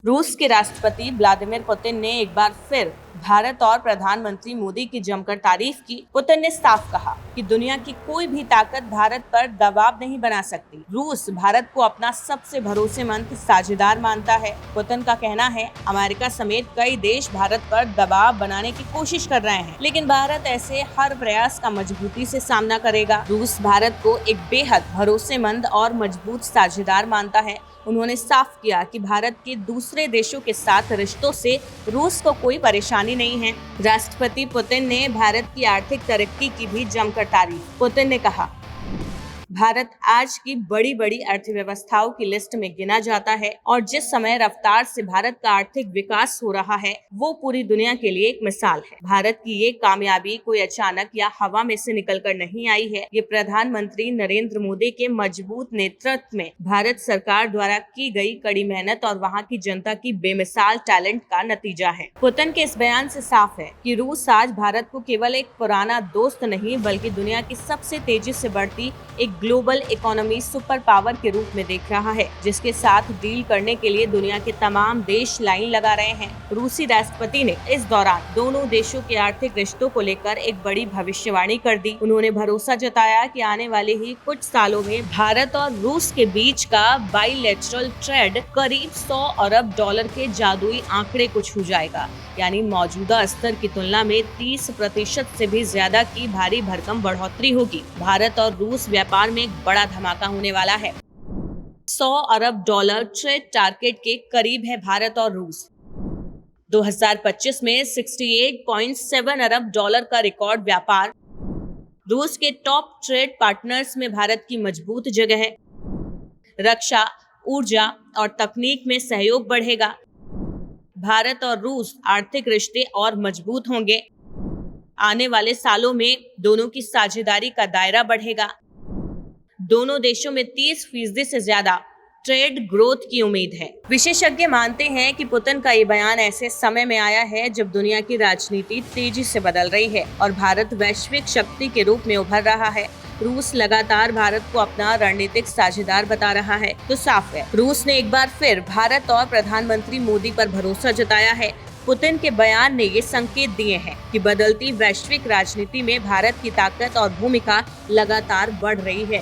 रूस के राष्ट्रपति व्लादिमीर पुतिन ने एक बार फिर भारत और प्रधानमंत्री मोदी की जमकर तारीफ की। पुतिन ने साफ कहा कि दुनिया की कोई भी ताकत भारत पर दबाव नहीं बना सकती। रूस भारत को अपना सबसे भरोसेमंद साझेदार मानता है। पुतिन का कहना है, अमेरिका समेत कई देश भारत पर दबाव बनाने की कोशिश कर रहे हैं, लेकिन भारत ऐसे हर प्रयास का मजबूती से सामना करेगा। रूस भारत को एक बेहद भरोसेमंद और मजबूत साझेदार मानता है। उन्होंने साफ किया कि भारत के दूसरे देशों के साथ रिश्तों से रूस को कोई परेशानी नहीं है। राष्ट्रपति पुतिन ने भारत की आर्थिक तरक्की की भी जमकर तारीफ। पुतिन ने कहा, भारत आज की बड़ी बड़ी अर्थव्यवस्थाओं की लिस्ट में गिना जाता है और जिस समय रफ्तार से भारत का आर्थिक विकास हो रहा है वो पूरी दुनिया के लिए एक मिसाल है। भारत की ये कामयाबी कोई अचानक या हवा में से निकलकर नहीं आई है। ये प्रधानमंत्री नरेंद्र मोदी के मजबूत नेतृत्व में भारत सरकार द्वारा की गई कड़ी मेहनत और वहाँ की जनता की बेमिसाल टैलेंट का नतीजा है। पुतिन के इस बयान से साफ है कि रूस आज भारत को केवल एक पुराना दोस्त नहीं बल्कि दुनिया की सबसे तेजी से बढ़ती एक ग्लोबल इकोनॉमी सुपर पावर के रूप में देख रहा है, जिसके साथ डील करने के लिए दुनिया के तमाम देश लाइन लगा रहे हैं। रूसी राष्ट्रपति ने इस दौरान दोनों देशों के आर्थिक रिश्तों को लेकर एक बड़ी भविष्यवाणी कर दी। उन्होंने भरोसा जताया कि आने वाले ही कुछ सालों में भारत और रूस के बीच का बाइलेटरल ट्रेड करीब 100 अरब डॉलर के जादुई आंकड़े को छू जाएगा, यानी मौजूदा स्तर की तुलना में 30% से भी ज्यादा की भारी भरकम बढ़ोतरी होगी। भारत और रूस व्यापार में एक बड़ा धमाका होने वाला है। 100 अरब डॉलर ट्रेड टारगेट के करीब है भारत और रूस। 2025 में 68.7 अरब डॉलर का रिकॉर्ड व्यापार। रूस के टॉप ट्रेड पार्टनर्स में भारत की मजबूत जगह है। रक्षा, ऊर्जा और तकनीक में सहयोग बढ़ेगा। भारत और रूस आर्थिक रिश्ते और मजबूत होंगे। आने वाले सालों में दोनों की साझेदारी का दायरा बढ़ेगा। दोनों देशों में 30% से ज्यादा ट्रेड ग्रोथ की उम्मीद है। विशेषज्ञ मानते हैं कि पुतिन का ये बयान ऐसे समय में आया है जब दुनिया की राजनीति तेजी से बदल रही है और भारत वैश्विक शक्ति के रूप में उभर रहा है। रूस लगातार भारत को अपना रणनीतिक साझेदार बता रहा है, तो साफ है रूस ने एक बार फिर भारत और प्रधानमंत्री मोदी पर भरोसा जताया है। पुतिन के बयान ने ये संकेत दिए हैं कि बदलती वैश्विक राजनीति में भारत की ताकत और भूमिका लगातार बढ़ रही है।